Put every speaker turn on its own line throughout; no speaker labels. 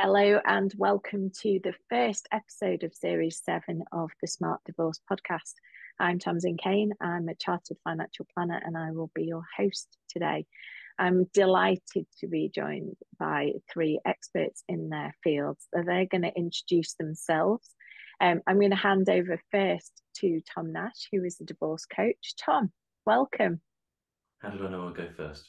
Hello and welcome to the first episode of Series 7 of the Smart Divorce podcast. I'm Tamsin Kane. I'm a chartered financial planner and I will be your host today. I'm delighted to be joined by three experts in their fields. They're going to introduce themselves. I'm going to hand over first to Tom Nash, who is a divorce coach. Tom, welcome.
How did I know I'd go first?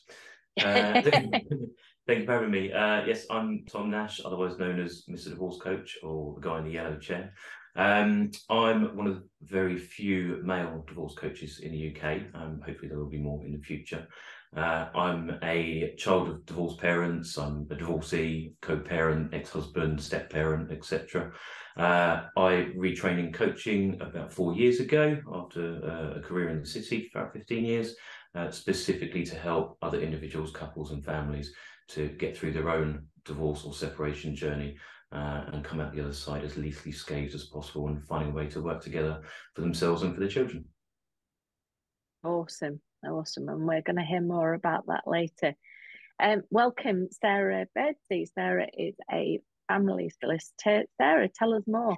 Thank you for having me. Yes, I'm Tom Nash, otherwise known as Mr. Divorce Coach or the guy in the yellow chair. I'm one of the very few male divorce coaches in the UK. Hopefully there will be more in the future. I'm a child of divorced parents. I'm a divorcee, co-parent, ex-husband, step-parent, etc. I retrained in coaching about 4 years ago after a career in the city for about 15 years. Specifically to help other individuals, couples and families to get through their own divorce or separation journey and come out the other side as least scathed as possible and finding a way to work together for themselves and for their children.
Awesome. And we're going to hear more about that later. Welcome, Sarah Birdsey. Sarah is a family solicitor. Sarah, tell us more.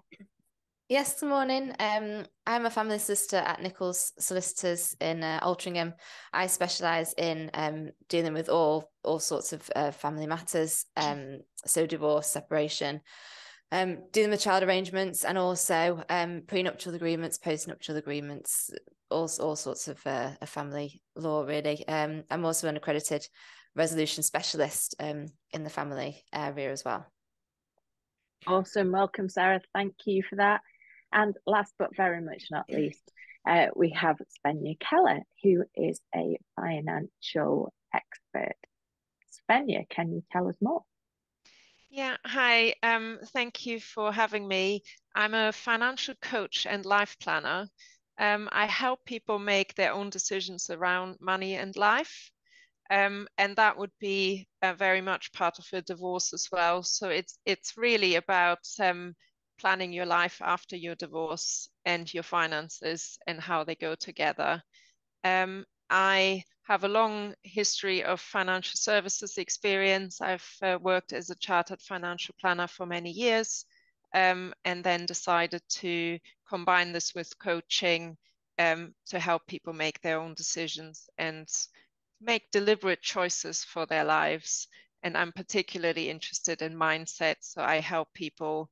Yes, good morning. I'm a family solicitor at Nichols Solicitors in Altrincham. I specialise in dealing with all sorts of family matters, so divorce, separation, dealing with child arrangements, and also prenuptial agreements, postnuptial agreements, all sorts of family law, really. I'm also an accredited resolution specialist in the family area as well.
Awesome. Welcome, Sarah. Thank you for that. And last but very much not least, we have Svenja Keller, who is a financial expert. Svenja, can you tell us more?
Yeah, hi. Thank you for having me. I'm a financial coach and life planner. I help people make their own decisions around money and life. And that would be very much part of a divorce as well. So it's really about planning your life after your divorce and your finances and how they go together. I have a long history of financial services experience. I've worked as a chartered financial planner for many years, and then decided to combine this with coaching to help people make their own decisions and make deliberate choices for their lives. And I'm particularly interested in mindset, so I help people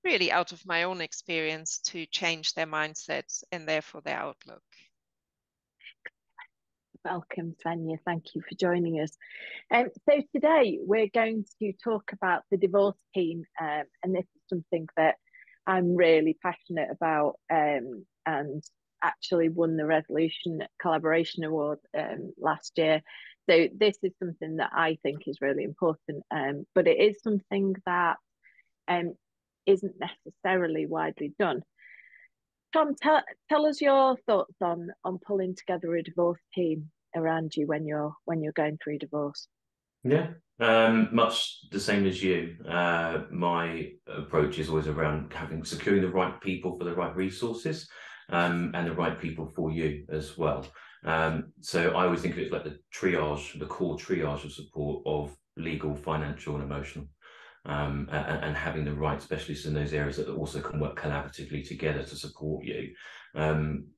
really out of my own experience to change their mindsets and therefore their outlook.
Welcome, Svenja. Thank you for joining us. So today we're going to talk about the divorce team, and this is something that I'm really passionate about, and actually won the Resolution Collaboration Award last year. So this is something that I think is really important, but it is something that isn't necessarily widely done. Tom, tell us your thoughts on pulling together a divorce team around you when you're going through divorce.
Yeah, much the same as you. My approach is always around securing the right people for the right resources, and the right people for you as well. So I always think of it like the core triage of support of legal, financial, and emotional. And having the right specialists in those areas that also can work collaboratively together to support you.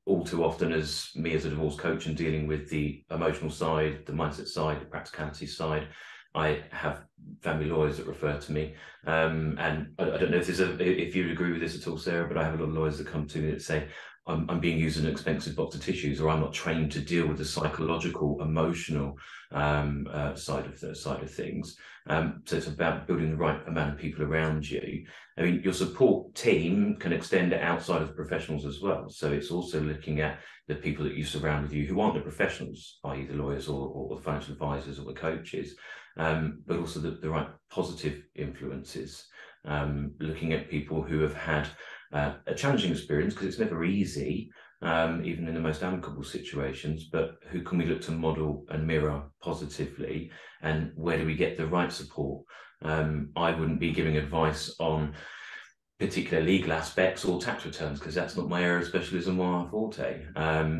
All too often, as me as a divorce coach and dealing with the emotional side, the mindset side, the practicality side, I have family lawyers that refer to me. And I don't know if you agree with this at all, Sarah, but I have a lot of lawyers that come to me that say, I'm being used as an expensive box of tissues, or I'm not trained to deal with the psychological, emotional side of things. So it's about building the right amount of people around you. I mean, your support team can extend outside of professionals as well. So it's also looking at the people that you surround with you who aren't the professionals, i.e. the lawyers or the financial advisors or the coaches, but also the right positive influences. Looking at people who have had a challenging experience, because it's never easy, even in the most amicable situations, but who can we look to model and mirror positively, and where do we get the right support? I wouldn't be giving advice on particular legal aspects or tax returns, because that's not my area of specialism or forte.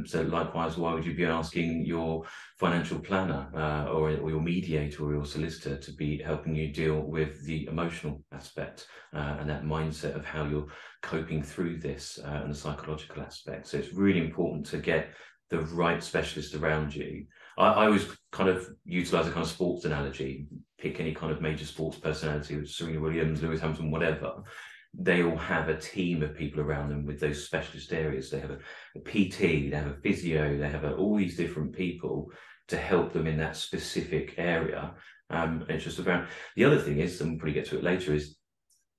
So likewise, why would you be asking your financial planner or your mediator or your solicitor to be helping you deal with the emotional aspect and that mindset of how you're coping through this and the psychological aspect? So it's really important to get the right specialist around you. I always kind of utilize a kind of sports analogy. Pick any kind of major sports personality, Serena Williams, Lewis Hamilton, whatever. They all have a team of people around them with those specialist areas. They have a PT, they have a physio, they have all these different people to help them in that specific area. It's just about, the other thing is, and we'll probably get to it later, is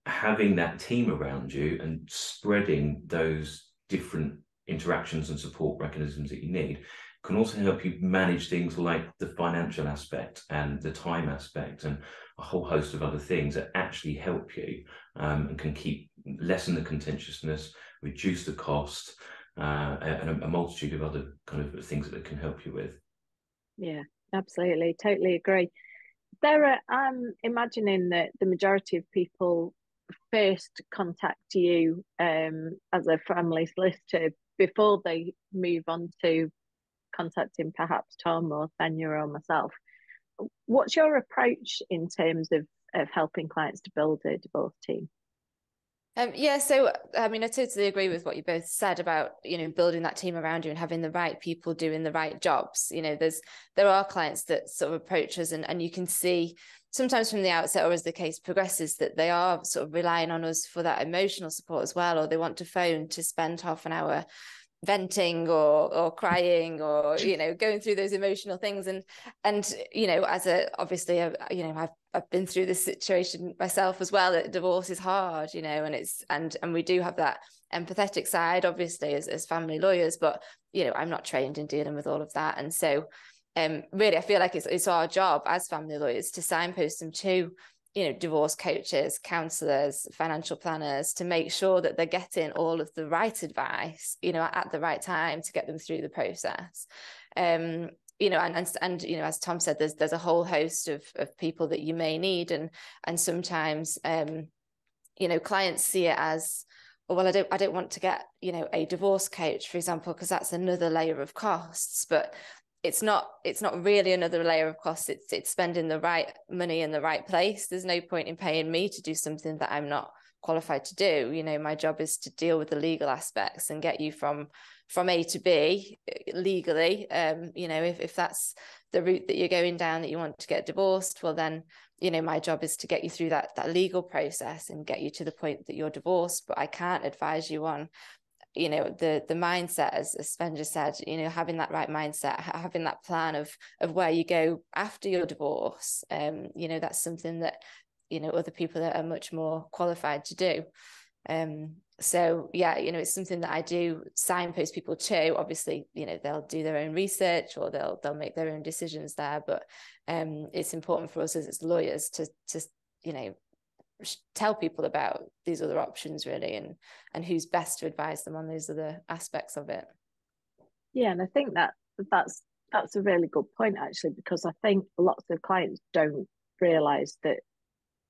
having that team around you and spreading those different interactions and support mechanisms that you need can also help you manage things like the financial aspect and the time aspect and a whole host of other things that actually help you and can lessen the contentiousness, reduce the cost, and a multitude of other kind of things that it can help you with. Yeah,
absolutely. Totally agree. Sarah, I'm imagining that the majority of people first contact you as a family solicitor before they move on to contacting perhaps Tom or Svenja or myself. What's your approach in terms of helping clients to build a divorce team?
Yeah, so I mean, I totally agree with what you both said about, you know, building that team around you and having the right people doing the right jobs. You know, there are clients that sort of approach us and you can see sometimes from the outset or as the case progresses that they are sort of relying on us for that emotional support as well, or they want to phone to spend half an hour venting or crying or, you know, going through those emotional things. And you know, as obviously, you know, I've been through this situation myself as well, that divorce is hard, you know, and it's, and we do have that empathetic side, obviously, as family lawyers, but, you know, I'm not trained in dealing with all of that. And so really, I feel like it's our job as family lawyers to signpost them to, you know, divorce coaches, counselors, financial planners, to make sure that they're getting all of the right advice, you know, at the right time to get them through the process. You know, and you know, as Tom said, there's a whole host of people that you may need, and sometimes you know, clients see it as, oh, well, I don't want to get, you know, a divorce coach, for example, because that's another layer of costs. But it's not really another layer of costs. It's spending the right money in the right place. There's no point in paying me to do something that I'm not qualified to do. You know, my job is to deal with the legal aspects and get you from A to B legally. You know, if that's the route that you're going down, that you want to get divorced, well then, you know, my job is to get you through that legal process and get you to the point that you're divorced. But I can't advise you on, you know, the mindset, as Svenja said, you know, having that right mindset, having that plan of where you go after your divorce. You know, that's something that, you know, other people that are much more qualified to do. So yeah, you know, it's something that I do signpost people to. Obviously, you know, they'll do their own research or they'll make their own decisions there, but it's important for us as lawyers to you know, tell people about these other options, really, and who's best to advise them on those other aspects of it. Yeah,
and I think that's a really good point, actually, because I think lots of clients don't realise that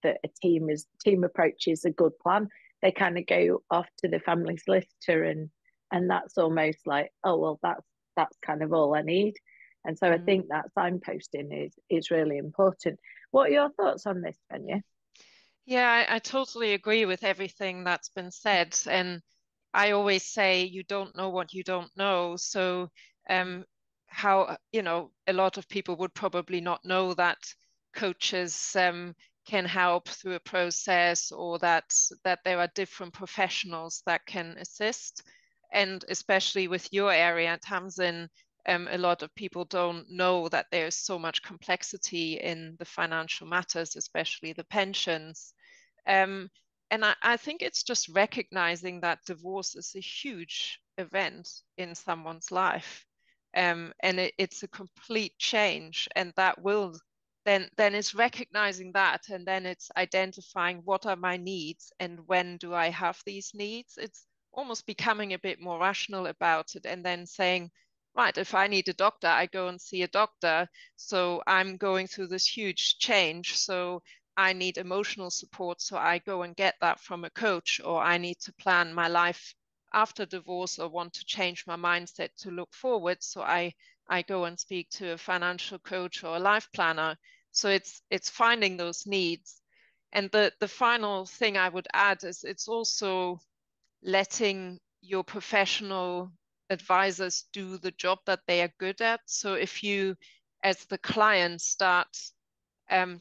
a team approach is a good plan. They kind of go off to the family solicitor and that's almost like, oh well, that's kind of all I need. And so I think that signposting is really important. What are your thoughts on this, Svenja?
Yeah, I totally agree with everything that's been said. And I always say you don't know what you don't know. So how, you know, a lot of people would probably not know that coaches can help through a process, or that there are different professionals that can assist. And especially with your area, Tamsin, a lot of people don't know that there's so much complexity in the financial matters, especially the pensions. And I think it's just recognizing that divorce is a huge event in someone's life. And it's a complete change, and that will then it's recognizing that, and then it's identifying what are my needs and when do I have these needs. It's almost becoming a bit more rational about it, and then saying, right, if I need a doctor, I go and see a doctor. So I'm going through this huge change. So I need emotional support, so I go and get that from a coach, or I need to plan my life after divorce or want to change my mindset to look forward, so I go and speak to a financial coach or a life planner. So it's finding those needs. And the final thing I would add is it's also letting your professional advisors do the job that they are good at. So if you, as the client, start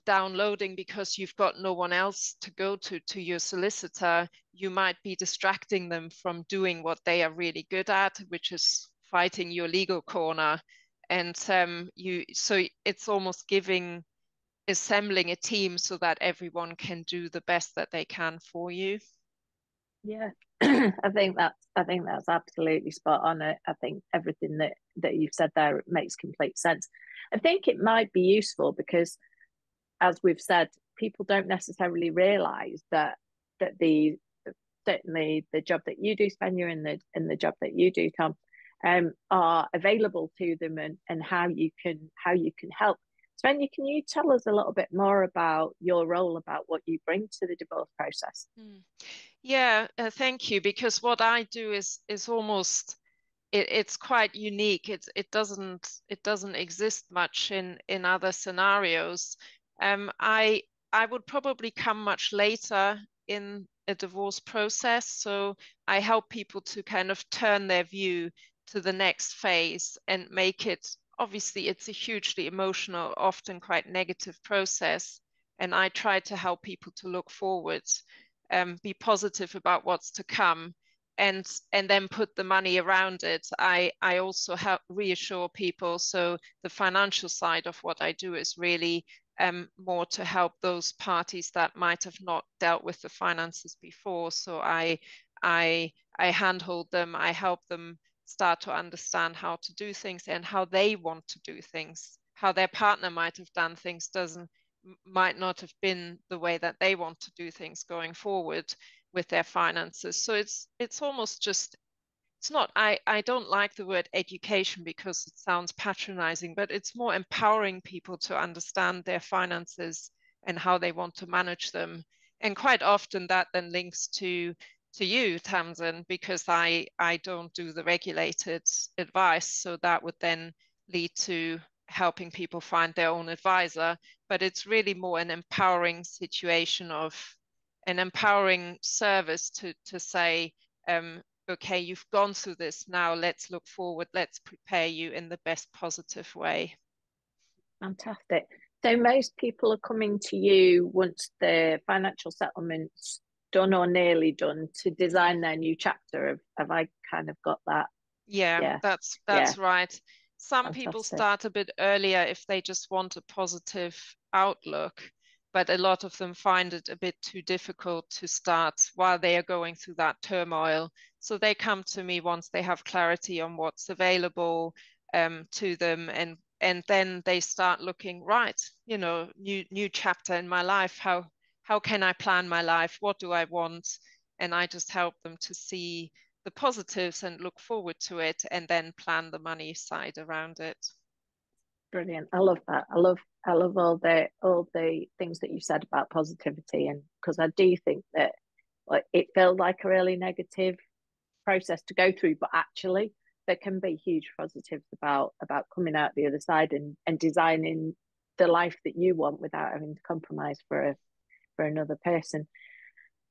downloading because you've got no one else to go to your solicitor, you might be distracting them from doing what they are really good at, which is fighting your legal corner. And so it's almost assembling a team so that everyone can do the best that they can for you.
Yeah, I think that's absolutely spot on. I think everything that you've said there makes complete sense. I think it might be useful because, as we've said, people don't necessarily realise that certainly the job that you do, Svenja, and the job that you do, Tom, are available to them, and how you can help. Svenja, can you tell us a little bit more about your role, about what you bring to the divorce process?
Yeah, thank you. Because what I do is almost it's quite unique. It doesn't exist much in other scenarios. I would probably come much later in a divorce process, so I help people to kind of turn their view to the next phase and make it. Obviously, it's a hugely emotional, often quite negative process, and I try to help people to look forward, be positive about what's to come, and then put the money around it. I also help reassure people. So the financial side of what I do is really more to help those parties that might have not dealt with the finances before. So I handhold them. I help them start to understand how to do things and how they want to do things. How their partner might have done things might not have been the way that they want to do things going forward with their finances. So it's almost just, it's not, I don't like the word education because it sounds patronizing, but it's more empowering people to understand their finances and how they want to manage them. And quite often that then links to you, Tamsin, because I don't do the regulated advice. So that would then lead to helping people find their own advisor. But it's really more an empowering situation, of an empowering service to say, okay, you've gone through this, now let's look forward, let's prepare you in the best positive way.
Fantastic. So most people are coming to you once the financial settlement's done or nearly done to design their new chapter. Have I kind of got that?
Yeah, that's right. Some
Fantastic.
People start a bit earlier if they just want a positive outlook, but a lot of them find it a bit too difficult to start while they are going through that turmoil. So they come to me once they have clarity on what's available to them, and then they start looking, right, new chapter in my life. How can I plan my life? What do I want? And I just help them to see the positives and look forward to it, and then plan the money side around it.
Brilliant. I love that. I love all the things that you said about positivity, and because I do think that it feels like a really negative process to go through, but actually there can be huge positives about coming out the other side and designing the life that you want without having to compromise for another person.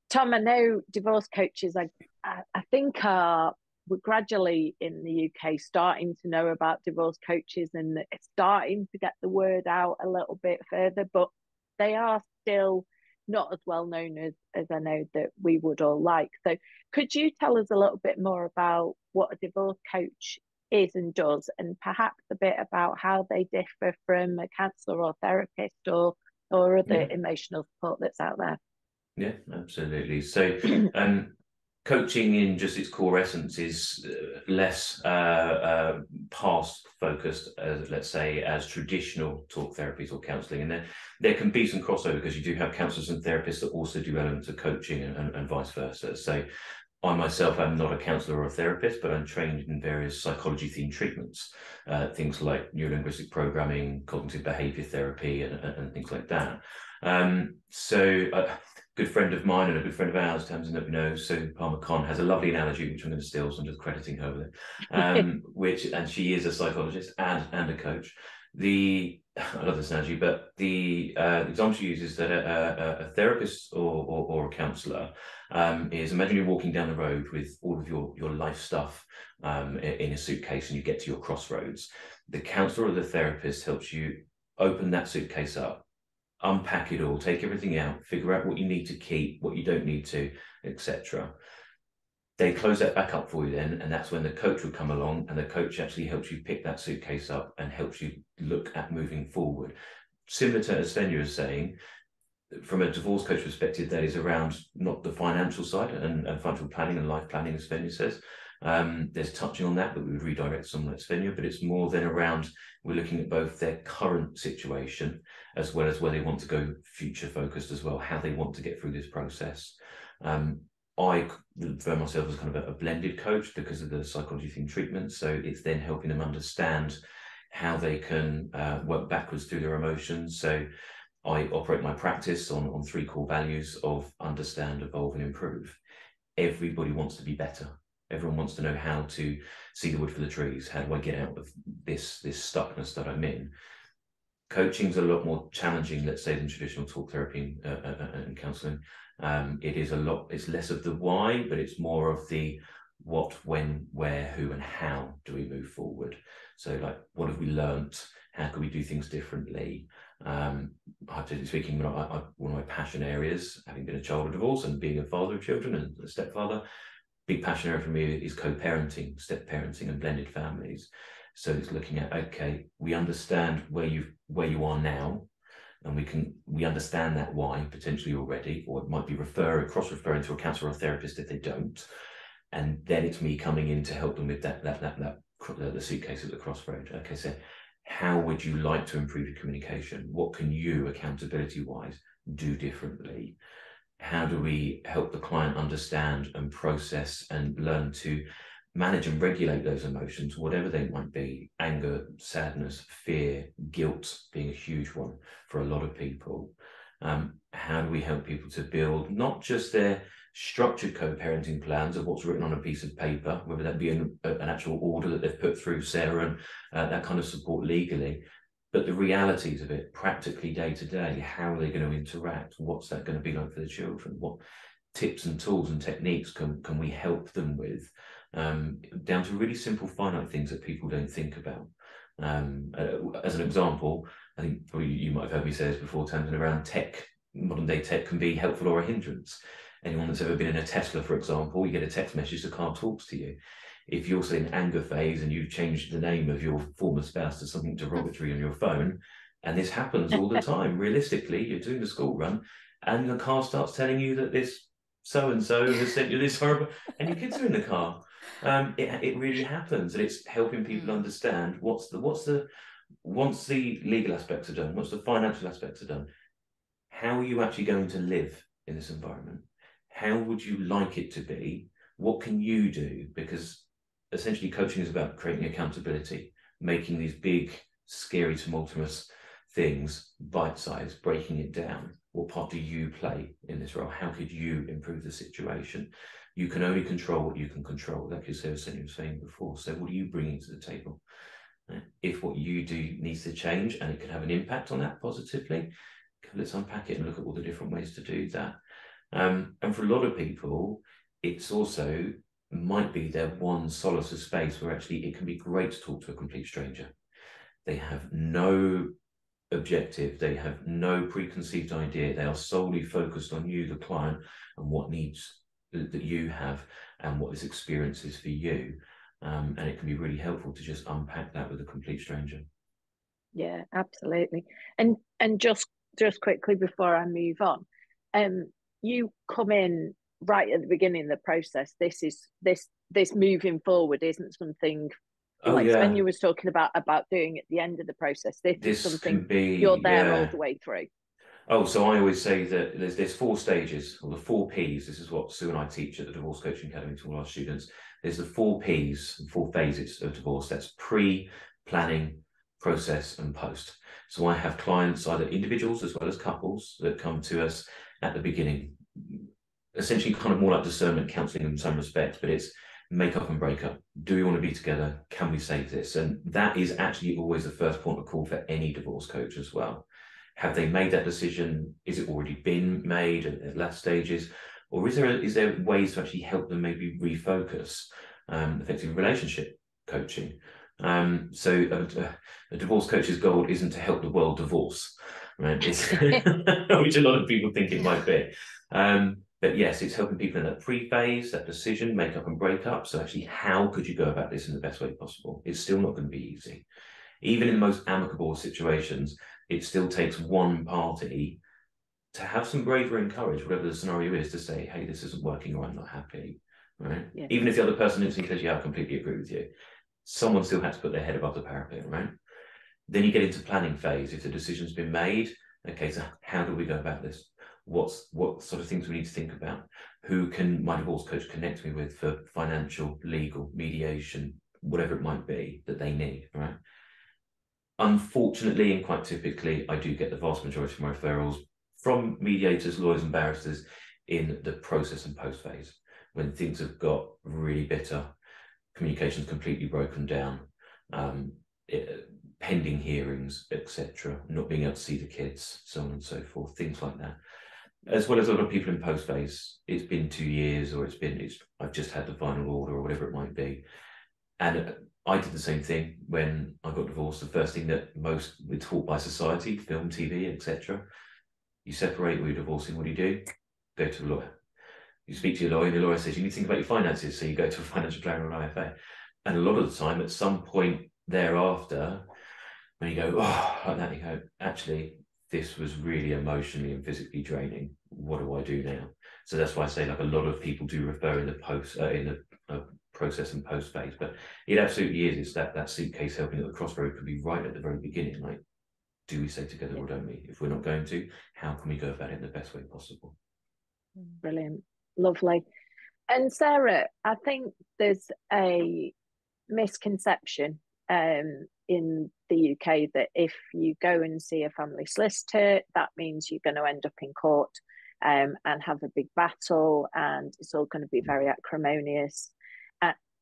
Tom, I know divorce coaches, I think we're gradually in the UK starting to know about divorce coaches, and it's starting to get the word out a little bit further, but they are still not as well known as I know that we would all like. So could you tell us a little bit more about what a divorce coach is and does, and perhaps a bit about how they differ from a counsellor or therapist or other emotional support that's out there?
Yeah, absolutely. So coaching in just its core essence is less past focused, let's say, as traditional talk therapies or counselling. And there can be some crossover because you do have counsellors and therapists that also do elements of coaching and vice versa. So I myself am not a counsellor or a therapist, but I'm trained in various psychology-themed treatments, things like neurolinguistic programming, cognitive behaviour therapy, and things like that. So a good friend of mine and a good friend of ours, Tamsin, that we know, Sue Palmer Khan, has a lovely analogy, which I'm going to steal, so I'm just crediting her with it, and she is a psychologist and a coach. I love this analogy, but the example she uses that a therapist or a counsellor is, imagine you're walking down the road with all of your life stuff in a suitcase, and you get to your crossroads. The counsellor or the therapist helps you open that suitcase up, unpack it all, take everything out, figure out what you need to keep, what you don't need to, etc. They close that back up for you then, and that's when the coach will come along, and the coach actually helps you pick that suitcase up and helps you look at moving forward. Similar to, as Svenja was saying, from a divorce coach perspective, that is around not the financial side and financial planning and life planning, as Svenja says. There's touching on that, but we would redirect someone like Svenja, but it's more than around, we're looking at both their current situation as well as where they want to go future focused as well, how they want to get through this process. I refer myself as kind of a blended coach because of the psychology themed treatment. So it's then helping them understand how they can work backwards through their emotions. So I operate my practice on 3 core values of understand, evolve, and improve. Everybody wants to be better. Everyone wants to know how to see the wood for the trees. How do I get out of this stuckness that I'm in? Coaching's a lot more challenging, let's say, than traditional talk therapy and counselling. It's less of the why, but it's more of the what, when, where, who, and how do we move forward. So, like, what have we learnt? How can we do things differently? Hypothetically speaking, one of my passion areas, having been a child of divorce and being a father of children and a stepfather, big passion area for me is co-parenting, step parenting, and blended families. So it's looking at, okay, we understand where you are now, and we understand that why potentially already, or it might be cross-referring to a counsellor or therapist if they don't, and then it's me coming in to help them with the suitcase at the crossroad. Okay, so how would you like to improve your communication? What can you, accountability-wise, do differently? How do we help the client understand and process and learn to manage and regulate those emotions, whatever they might be? Anger, sadness, fear, guilt being a huge one for a lot of people. How do we help people to build not just their structured co-parenting plans of what's written on a piece of paper, whether that be an actual order that they've put through Sarah and that kind of support legally, but the realities of it practically day to day. How are they going to interact? What's that going to be like for the children? What tips and tools and techniques can we help them with, down to really simple finite things that people don't think about. As an example, I think probably you might have heard me say this before, Tamsin, around tech. Modern day tech can be helpful or a hindrance. Anyone that's ever been in a Tesla, for example, you get a text message, the car talks to you. If you're still in anger phase and you've changed the name of your former spouse to something derogatory on your phone, and this happens all the time, realistically, you're doing the school run and the car starts telling you that this so-and-so has sent you this horrible, and your kids are in the car. It really happens, and it's helping people understand once the legal aspects are done, once the financial aspects are done, how are you actually going to live in this environment? How would you like it to be? What can you do? Because essentially coaching is about creating accountability, making these big, scary, tumultuous things bite-sized, breaking it down. What part do you play in this role? How could you improve the situation? You can only control what you can control, like you was saying before. So what are you bringing to the table? If what you do needs to change and it can have an impact on that positively, let's unpack it and look at all the different ways to do that. And for a lot of people, it's also might be their one solace of space where actually it can be great to talk to a complete stranger. They have no objective, they have no preconceived idea, they are solely focused on you, the client, and what needs that you have and what this experience is for you. And it can be really helpful to just unpack that with a complete stranger.
Yeah, absolutely. And just quickly before I move on, you come in right at the beginning of the process. This moving forward isn't something Svenja was talking about doing at the end of the process. This is something you're there all the way through.
Oh, so I always say that there's 4 stages, or the 4 Ps. This is what Sue and I teach at the Divorce Coaching Academy to all our students. There's the 4 Ps, 4 phases of divorce. That's pre, planning, process, and post. So I have clients, either individuals as well as couples, that come to us at the beginning, essentially kind of more like discernment counselling in some respects, but it's make up and break up. Do we want to be together? Can we save this? And that is actually always the first point of call for any divorce coach as well. Have they made that decision? Is it already been made at last stages? Or is there ways to actually help them maybe refocus? Effective relationship coaching. So a divorce coach's goal isn't to help the world divorce, right? It's which a lot of people think it might be. But yes, it's helping people in that pre-phase, that decision, make up and break up. So actually, how could you go about this in the best way possible? It's still not going to be easy. Even in the most amicable situations, it still takes one party to have some bravery and courage, whatever the scenario is, to say, hey, this isn't working or I'm not happy, right? Yeah. Even if the other person instantly says, yeah, I completely agree with you, someone still has to put their head above the parapet, right? Then you get into planning phase. If the decision's been made, okay, so how do we go about this? What sort of things we need to think about? Who can my divorce coach connect me with for financial, legal, mediation, whatever it might be that they need, right? Unfortunately, and quite typically, I do get the vast majority of my referrals from mediators, lawyers and barristers in the process and post phase, when things have got really bitter, communication's completely broken down, pending hearings, etc., not being able to see the kids, so on and so forth, things like that. As well as a lot of people in post phase, it's been 2 years, or I've just had the final order, or whatever it might be. And I did the same thing when I got divorced. The first thing that most we're taught by society, film, TV, etc. You separate, or you're divorcing, what do? Go to a lawyer. You speak to your lawyer, and the lawyer says you need to think about your finances, so you go to a financial planner or an IFA. And a lot of the time, at some point thereafter, when you go, oh, like that, you go, actually, this was really emotionally and physically draining. What do I do now? So that's why I say, like, a lot of people do refer in the process and post phase, but it absolutely is. It's that suitcase helping at the crossroad could be right at the very beginning. Like, do we stay together or don't we? If we're not going to, how can we go about it in the best way possible?
Brilliant, lovely. And Sarah, I think there's a misconception in the UK that if you go and see a family solicitor, that means you're going to end up in court and have a big battle, and it's all going to be very acrimonious.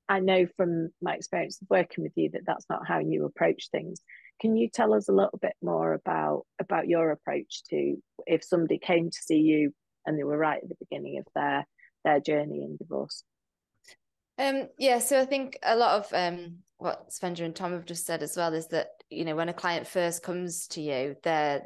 I know from my experience of working with you that that's not how you approach things. Can you tell us a little bit more about your approach to if somebody came to see you and they were right at the beginning of their journey in divorce?
Yeah, so I think a lot of what Svenja and Tom have just said as well is that, you know, when a client first comes to you, they're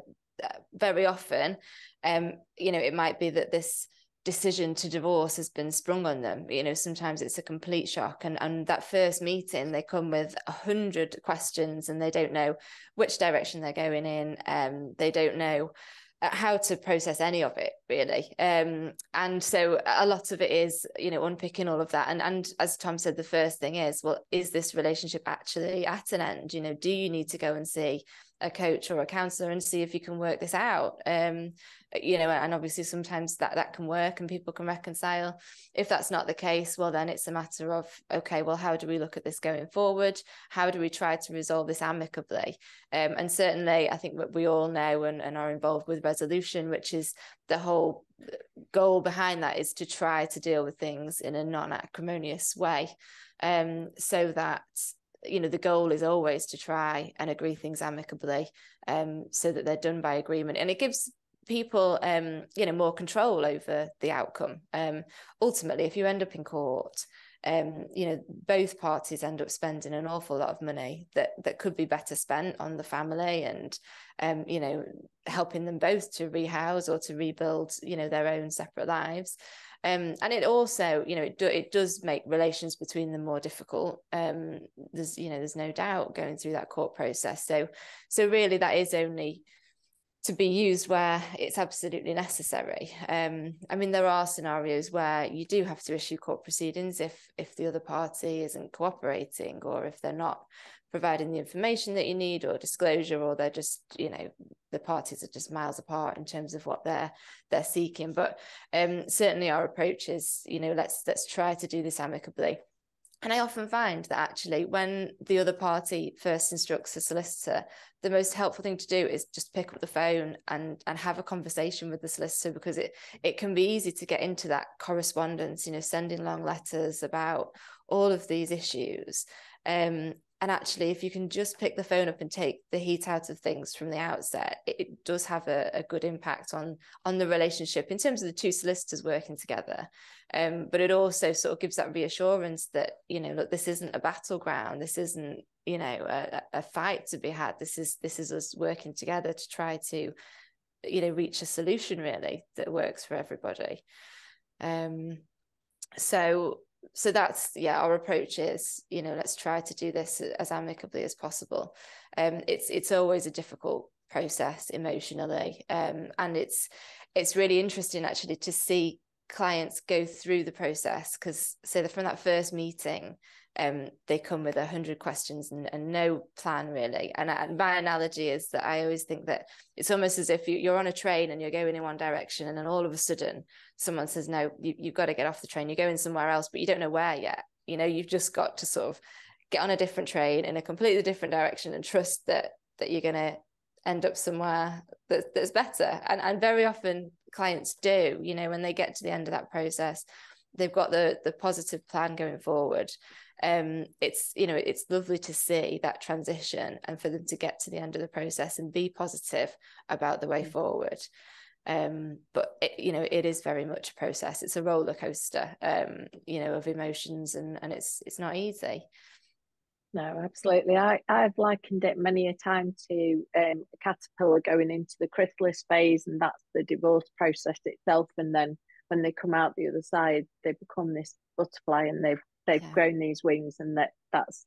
very often, you know, it might be that this decision to divorce has been sprung on them. You know, sometimes it's a complete shock, and that first meeting, they come with 100 questions and they don't know which direction they're going in. They don't know how to process any of it, really. And so a lot of it is, you know, unpicking all of that. And as Tom said, the first thing is, well, is this relationship actually at an end? You know, do you need to go and see a coach or a counselor and see if you can work this out? You know, and obviously sometimes that can work and people can reconcile. If that's not the case, well, then it's a matter of, okay, well, how do we look at this going forward? How do we try to resolve this amicably? And certainly I think what we all know and are involved with resolution, which is the whole goal behind that, is to try to deal with things in a non-acrimonious way, so that, you know, the goal is always to try and agree things amicably, so that they're done by agreement, and it gives people you know, more control over the outcome. Ultimately, if you end up in court, you know, both parties end up spending an awful lot of money that could be better spent on the family and you know, helping them both to rehouse or to rebuild, you know, their own separate lives. And it also, you know, it does make relations between them more difficult. There's no doubt going through that court process. So really that is only to be used where it's absolutely necessary. I mean, there are scenarios where you do have to issue court proceedings if the other party isn't cooperating, or if they're not providing the information that you need or disclosure, or they're just, you know, the parties are just miles apart in terms of what they're seeking. But certainly our approach is, you know, let's try to do this amicably. And I often find that actually when the other party first instructs a solicitor, the most helpful thing to do is just pick up the phone and have a conversation with the solicitor, because it can be easy to get into that correspondence, you know, sending long letters about all of these issues. And actually, if you can just pick the phone up and take the heat out of things from the outset, it does have a good impact on the relationship in terms of the two solicitors working together. But it also sort of gives that reassurance that, you know, look, this isn't a battleground. This isn't, you know, a fight to be had. This is us working together to try to, you know, reach a solution really that works for everybody. So that's, yeah, our approach is, you know, let's try to do this as amicably as possible. It's always a difficult process emotionally, and it's really interesting actually to see clients go through the process, because say that from that first meeting, they come with 100 questions and no plan really. And my analogy is that I always think that it's almost as if you're on a train and you're going in one direction, and then all of a sudden someone says, no, you've got to get off the train, you're going somewhere else, but you don't know where yet. You know, you've just got to sort of get on a different train in a completely different direction and trust that you're going to end up somewhere that's better. And very often clients do, you know, when they get to the end of that process, they've got the positive plan going forward. It's, you know, it's lovely to see that transition and for them to get to the end of the process and be positive about the way forward. But it, you know, it is very much a process. It's a roller coaster, you know, of emotions, and it's not easy.
No, absolutely. I've likened it many a time to a caterpillar going into the chrysalis phase, and that's the divorce process itself. And then when they come out the other side, they become this butterfly, and they've grown these wings, and that's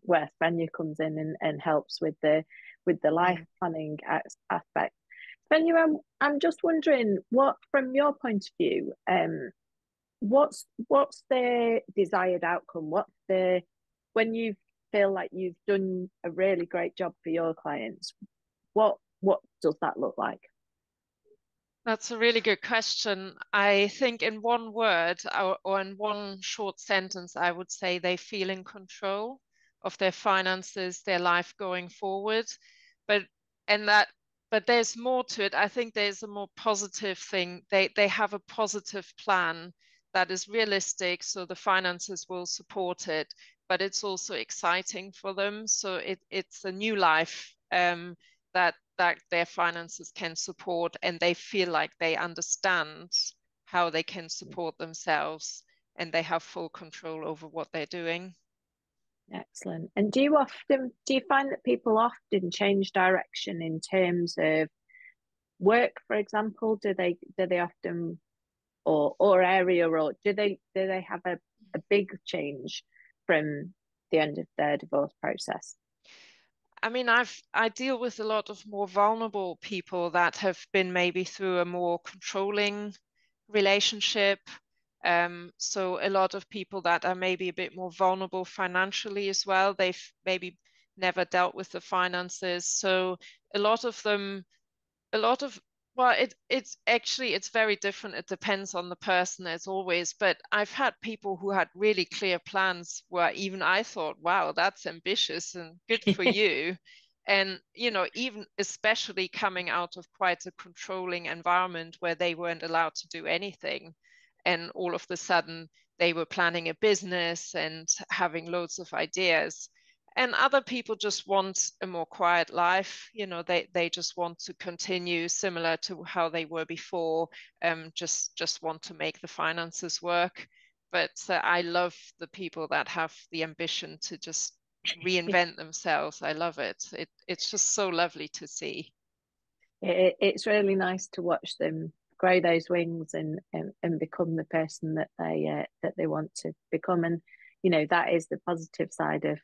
where Svenja comes in and helps with the life planning aspect. Svenja, I'm just wondering, what, from your point of view, what's the desired outcome? When you feel like you've done a really great job for your clients, what does that look like?
That's a really good question. I think in one word or in one short sentence, I would say they feel in control of their finances, their life going forward. But there's more to it. I think there's a more positive thing. They have a positive plan that is realistic, so the finances will support it, but it's also exciting for them. So it's a new life that their finances can support, and they feel like they understand how they can support themselves, and they have full control over what they're doing.
Excellent. And do you find that people often change direction in terms of work, for example? Do they often, or area, or do they have a big change from the end of their divorce process?
I mean, I deal with a lot of more vulnerable people that have been maybe through a more controlling relationship. So a lot of people that are maybe a bit more vulnerable financially as well. They've maybe never dealt with the finances. So a lot of well, it's very different. It depends on the person as always, but I've had people who had really clear plans where even I thought, wow, that's ambitious and good for you. And, you know, even especially coming out of quite a controlling environment where they weren't allowed to do anything. And all of a sudden they were planning a business and having loads of ideas. And other people just want a more quiet life. You know, they just want to continue similar to how they were before, just want to make the finances work. But I love the people that have the ambition to just reinvent themselves. I love it. It's just so lovely to see.
It's really nice to watch them grow those wings and become the person that they want to become. And, you know, that is the positive side of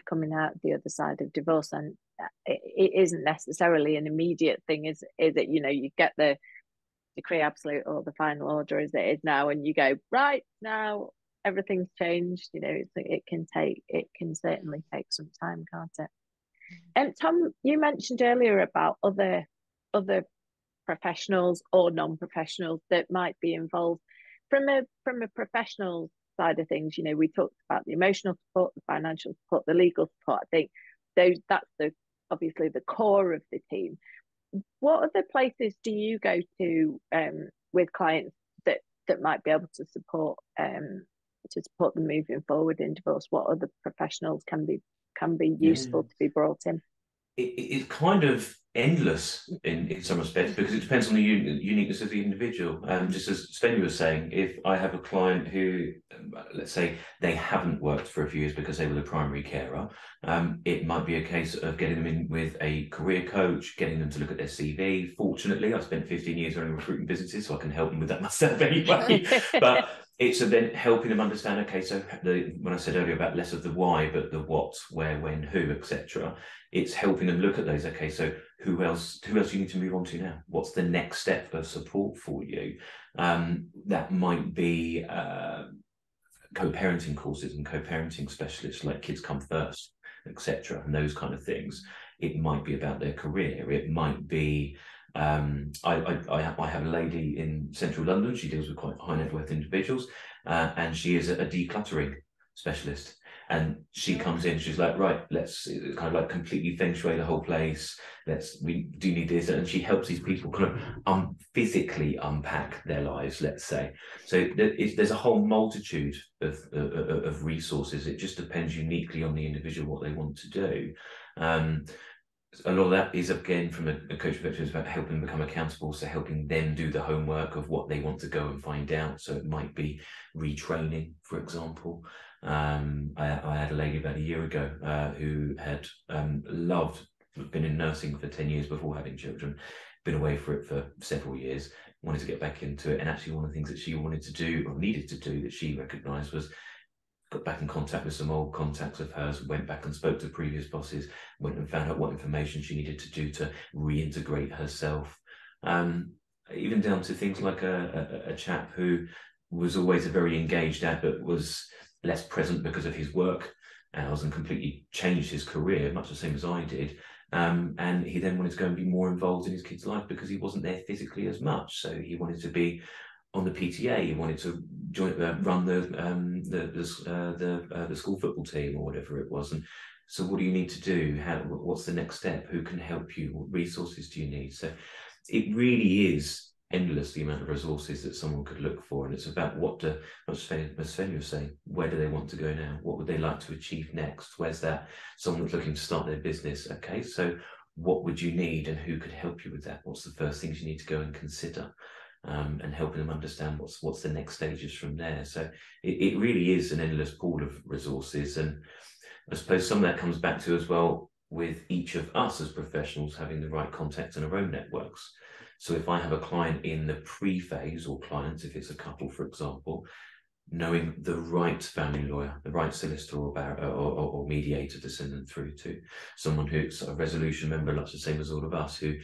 coming out the other side of divorce. And it isn't necessarily an immediate thing, is it? You know, you get the decree absolute or the final order as it is now, and you go, right, now everything's changed. You know, it can certainly take some time, can't it? And Tom, you mentioned earlier about other professionals or non-professionals that might be involved. From a professional side of things, you know, we talked about the emotional support, the financial support, the legal support. I think that's obviously the core of the team. What other places do you go to with clients that might be able to support them moving forward in divorce? What other professionals can be useful to be brought in?
It's kind of endless in some respects, because it depends on the uniqueness of the individual. Just as Svenja was saying, if I have a client who, let's say, they haven't worked for a few years because they were the primary carer, it might be a case of getting them in with a career coach, getting them to look at their CV. Fortunately, I spent 15 years running recruitment businesses, so I can help them with that myself anyway. But it's then helping them understand, okay, so when I said earlier about less of the why, but the what, where, when, who, etc., it's helping them look at those. Okay, so who else do you need to move on to now? What's the next step of support for you? That might be co-parenting courses and co-parenting specialists like Kids Come First, etc., and those kind of things. It might be about their career. It might be I have a lady in central London. She deals with quite high net worth individuals, and she is a decluttering specialist. And she comes in, she's like, right, let's kind of like completely feng shui the whole place. We do need this. And she helps these people kind of physically unpack their lives, let's say. So there's a whole multitude of resources. It just depends uniquely on the individual, what they want to do. A lot of that is, again, from a coach perspective, is about helping them become accountable, so helping them do the homework of what they want to go and find out. So it might be retraining, for example. I had a lady about a year ago who had been in nursing for 10 years before having children, been away for it for several years, wanted to get back into it. And actually one of the things that she wanted to do, or needed to do, that she recognised, was got back in contact with some old contacts of hers, went back and spoke to previous bosses, went and found out what information she needed to do to reintegrate herself. Even down to things like a chap who was always a very engaged dad, but was less present because of his work hours, and completely changed his career, much the same as I did. And he then wanted to go and be more involved in his kid's life because he wasn't there physically as much. So he wanted to be on the PTA. He wanted to run the school football team or whatever it was. And so, what do you need to do? What's the next step? Who can help you? What resources do you need? So, it really is endless, the amount of resources that someone could look for, and it's about as Svenja was saying, where do they want to go now? What would they like to achieve next? Where's that someone that's looking to start their business? Okay, so what would you need, and who could help you with that? What's the first things you need to go and consider? And helping them understand what's the next stages from there. So it really is an endless pool of resources. And I suppose some of that comes back to, as well, with each of us as professionals having the right contacts in our own networks. So if I have a client in the pre-phase, or clients, if it's a couple, for example, knowing the right family lawyer, the right solicitor or mediator to send them through to, someone who's a resolution member, much the same as all of us, who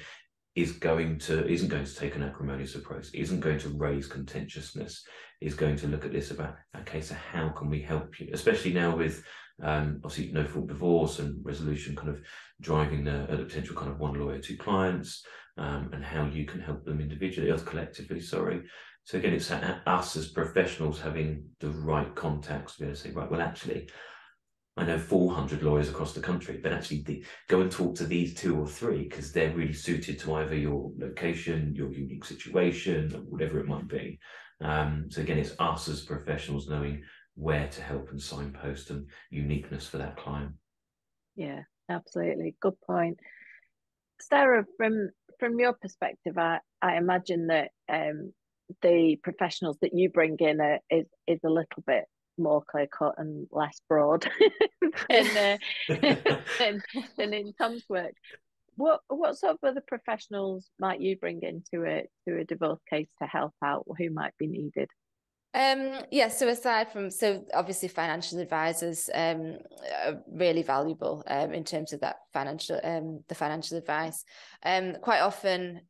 isn't going to take an acrimonious approach, isn't going to raise contentiousness, is going to look at this about, okay, so how can we help you? Especially now with obviously no fault divorce and resolution kind of driving the potential kind of one lawyer, two clients, and how you can help them individually or collectively, sorry. So again, it's us as professionals having the right contacts to be able to say, right, well, actually, I know 400 lawyers across the country, but actually go and talk to these 2 or 3, because they're really suited to either your location, your unique situation, or whatever it might be. So again, it's us as professionals knowing where to help and signpost and uniqueness for that client.
Yeah, absolutely. Good point. Sarah, from your perspective, I imagine that the professionals that you bring in is a little bit more clear cut and less broad than in Tom's work. What sort of other professionals might you bring into a divorce case to help out? Who might be needed?
So aside from, obviously financial advisors are really valuable in terms of that financial advice. Quite often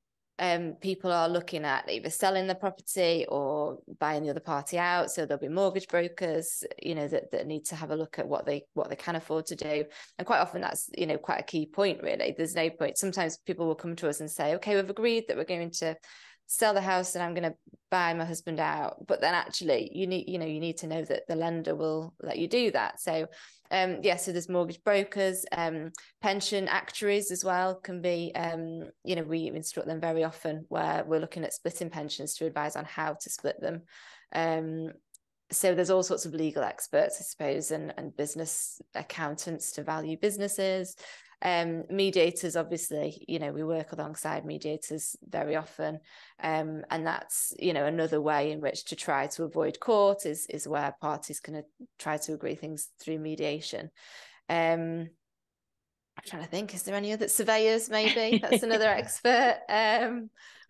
people are looking at either selling the property or buying the other party out. So there'll be mortgage brokers, that need to have a look at what they can afford to do. And quite often that's, quite a key point, really. There's no point. Sometimes people will come to us and say, okay, we've agreed that we're going to sell the house and I'm going to buy my husband out. But then actually you need to know that the lender will let you do that. So so there's mortgage brokers, pension actuaries as well can be, we instruct them very often where we're looking at splitting pensions to advise on how to split them. So there's all sorts of legal experts, I suppose, and business accountants to value businesses. Mediators, obviously, we work alongside mediators very often. And that's, another way in which to try to avoid court is where parties can try to agree things through mediation. I'm trying to think, is there any other surveyors? Maybe that's another expert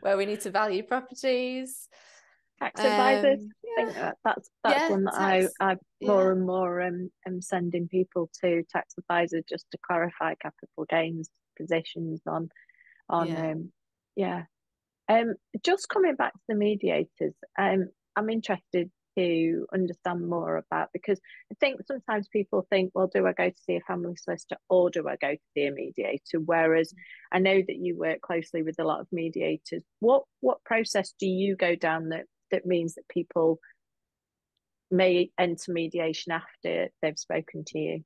where we need to value properties.
Tax advisors. I think that's one that I more and more am sending people to tax advisors just to clarify capital gains positions on just coming back to the mediators. I'm interested to understand more about, because I think sometimes people think, well, do I go to see a family solicitor or do I go to see a mediator? Whereas I know that you work closely with a lot of mediators. What process do you go down that means that people may enter mediation after they've spoken to you?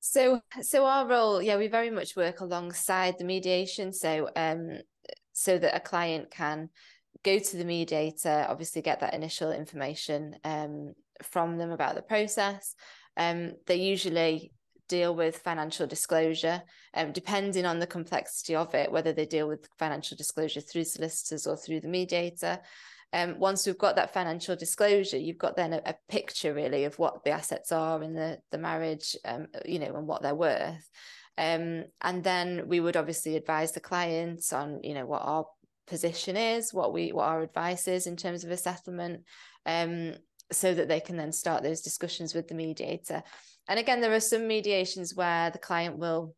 So our role, we very much work alongside the mediation. So that a client can go to the mediator, obviously get that initial information from them about the process. They usually deal with financial disclosure, depending on the complexity of it, whether they deal with financial disclosure through solicitors or through the mediator. Once we've got that financial disclosure, you've got then a picture really of what the assets are in the marriage, and what they're worth. And then we would obviously advise the clients on, what our position is, what our advice is in terms of a settlement, so that they can then start those discussions with the mediator. And again, there are some mediations where the client will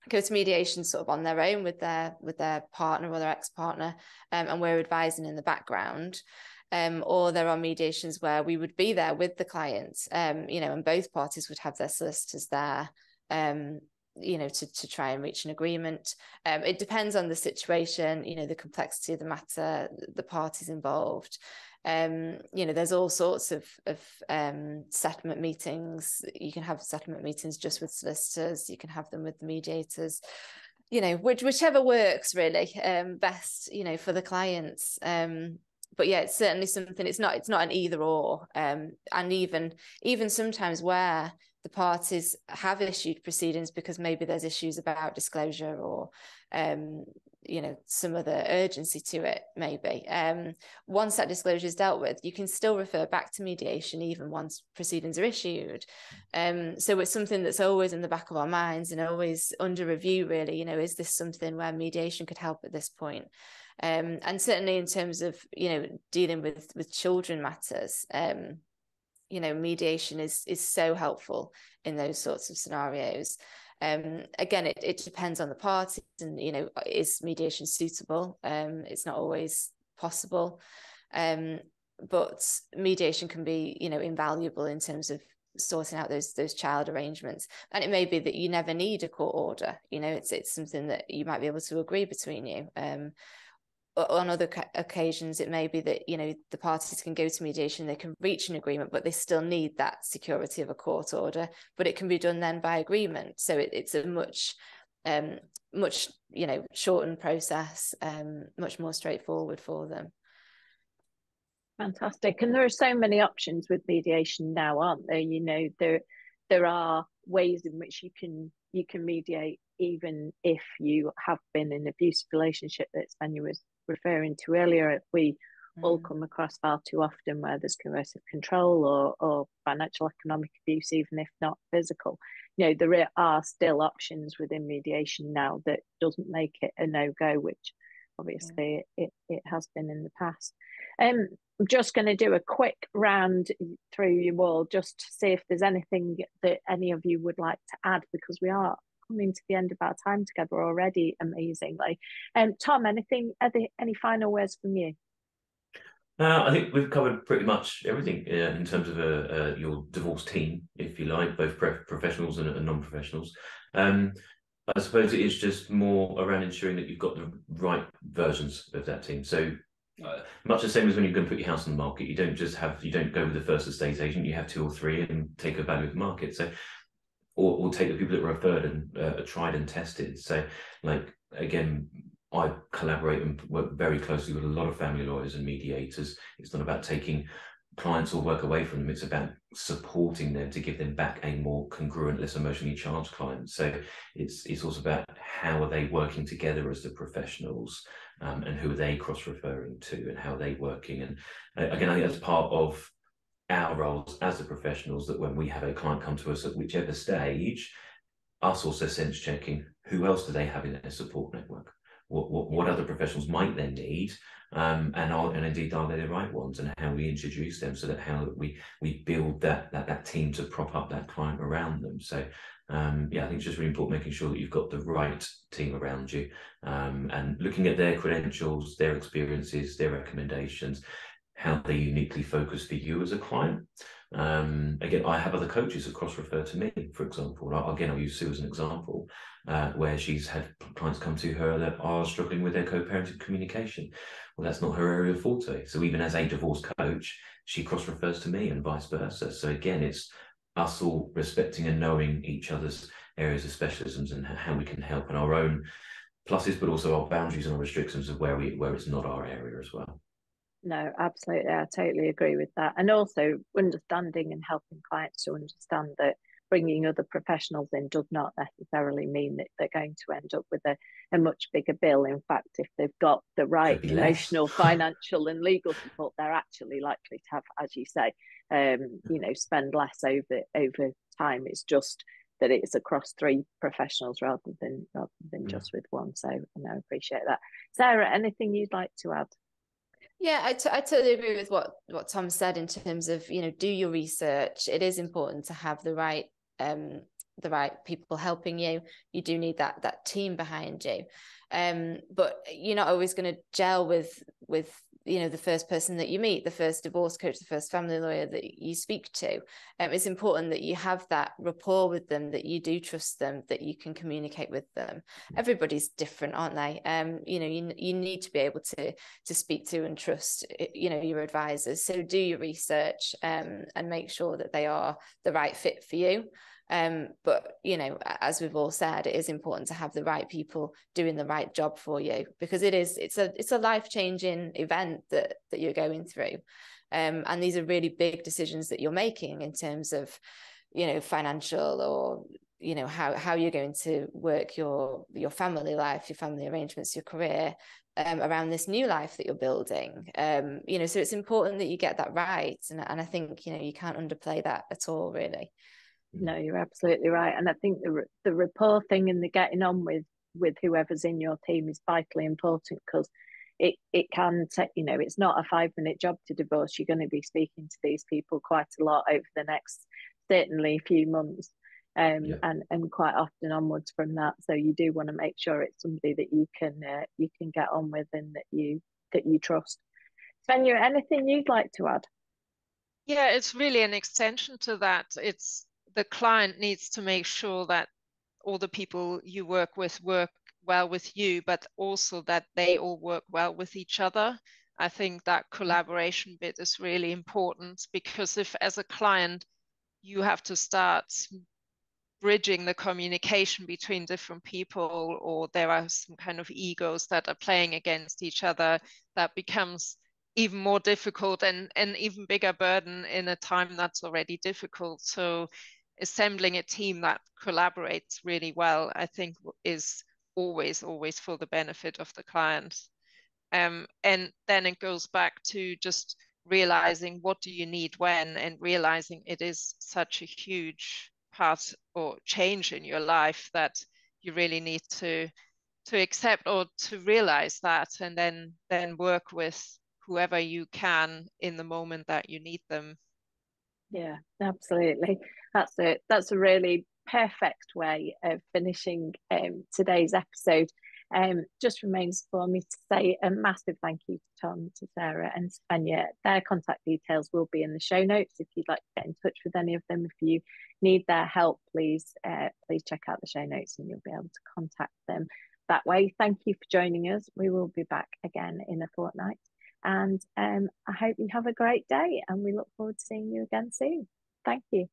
go to mediation sort of on their own with their partner or their ex-partner, and we're advising in the background. Or there are mediations where we would be there with the client, and both parties would have their solicitors there, to try and reach an agreement. It depends on the situation, the complexity of the matter, the parties involved. There's all sorts of settlement meetings. You can have settlement meetings just with solicitors. You can have them with the mediators. Whichever works really best, for the clients. But it's certainly something. It's not an either or. And even sometimes where the parties have issued proceedings because maybe there's issues about disclosure or some other urgency to it, maybe. Once that disclosure is dealt with, you can still refer back to mediation even once proceedings are issued. So it's something that's always in the back of our minds and always under review, really. Is this something where mediation could help at this point? And certainly in terms of, dealing with children matters, mediation is so helpful in those sorts of scenarios. Again, it depends on the parties and, is mediation suitable? It's not always possible. But mediation can be, invaluable in terms of sorting out those child arrangements. And it may be that you never need a court order. It's something that you might be able to agree between you. On other occasions, it may be that, the parties can go to mediation, they can reach an agreement, but they still need that security of a court order. But it can be done then by agreement. So it's a much, shortened process, much more straightforward for them.
Fantastic. And there are so many options with mediation now, aren't there? There are ways in which you can mediate even if you have been in an abusive relationship that Svenja was referring to earlier. We all come across far too often where there's coercive control or financial economic abuse, even if not physical. There are still options within mediation now that doesn't make it a no-go, which obviously it has been in the past. I'm just going to do a quick round through you all just to see if there's anything that any of you would like to add, because we are coming to the end of our time together already amazingly. Tom, any final words from you?
I think we've covered pretty much everything in terms of your divorce team, if you like, both professionals and non-professionals. I suppose it is just more around ensuring that you've got the right versions of that team. So much the same as when you're going to put your house on the market, you don't go with the first estate agent, you have 2 or 3 and take a value of the market. So, or take the people that were referred and tried and tested. So, like, again, I collaborate and work very closely with a lot of family lawyers and mediators. It's not about taking clients or work away from them. It's about supporting them to give them back a more congruent, less emotionally charged client. So it's also about how are they working together as the professionals, and who are they cross-referring to and how are they working. And again, I think that's part of our roles as the professionals, that when we have a client come to us at whichever stage, us also sense checking who else do they have in their support network. What other professionals might they need, and indeed are they the right ones, and how we introduce them, so that how we build that team to prop up that client around them. So I think it's just really important making sure that you've got the right team around you, and looking at their credentials, their experiences, their recommendations, how they uniquely focus for you as a client. Again, I have other coaches that cross-refer to me, for example. Again, I'll use Sue as an example, where she's had clients come to her that are struggling with their co-parenting communication. Well, that's not her area of forte. So even as a divorce coach, she cross-refers to me and vice versa. So again, it's us all respecting and knowing each other's areas of specialisms and how we can help, and our own pluses, but also our boundaries and our restrictions of where it's not our area as well.
No, absolutely. I totally agree with that. And also understanding and helping clients to understand that bringing other professionals in does not necessarily mean that they're going to end up with a much bigger bill. In fact, if they've got the right emotional, financial and legal support, they're actually likely to have, as you say, spend less over time. It's just that it's across 3 professionals rather than just with one. So I appreciate that. Sarah, anything you'd like to add?
Yeah, I totally agree with what Tom said in terms of, do your research. It is important to have the right people helping you. You do need that team behind you, but you're not always going to gel with the first person that you meet, the first divorce coach, the first family lawyer that you speak to. It's important that you have that rapport with them, that you do trust them, that you can communicate with them. Everybody's different, aren't they? You need to be able to speak to and trust your advisors. So do your research, and make sure that they are the right fit for you. But as we've all said, it is important to have the right people doing the right job for you, because it's a life-changing event that you're going through, and these are really big decisions that you're making in terms of financial, or how you're going to work your family life, your family arrangements, your career, around this new life that you're building. So it's important that you get that right, and I think you can't underplay that at all, really.
No, you're absolutely right. And I think the rapport thing and the getting on with whoever's in your team is vitally important, because it can take, it's not a 5-minute job to divorce. You're going to be speaking to these people quite a lot over the next, certainly, few months, and quite often onwards from that. So you do want to make sure it's somebody that you can get on with and that you trust. Svenja, anything you'd like to add?
Yeah, it's really an extension to that. It's the client needs to make sure that all the people you work well with you, but also that they all work well with each other. I think that collaboration bit is really important, because if as a client you have to start bridging the communication between different people, or there are some kind of egos that are playing against each other, that becomes even more difficult and an even bigger burden in a time that's already difficult. So assembling a team that collaborates really well, I think, is always for the benefit of the client. And then it goes back to just realizing what do you need when, and realizing it is such a huge part or change in your life that you really need to accept or to realize that, and then work with whoever you can in the moment that you need them.
Yeah, absolutely. That's a really perfect way of finishing today's episode. Just remains for me to say a massive thank you to Tom, to Sarah and Svenja. Their contact details will be in the show notes if you'd like to get in touch with any of them. If you need their help, please check out the show notes and you'll be able to contact them that way. Thank you for joining us. We will be back again in a fortnight, and I hope you have a great day, and we look forward to seeing you again soon. Thank you.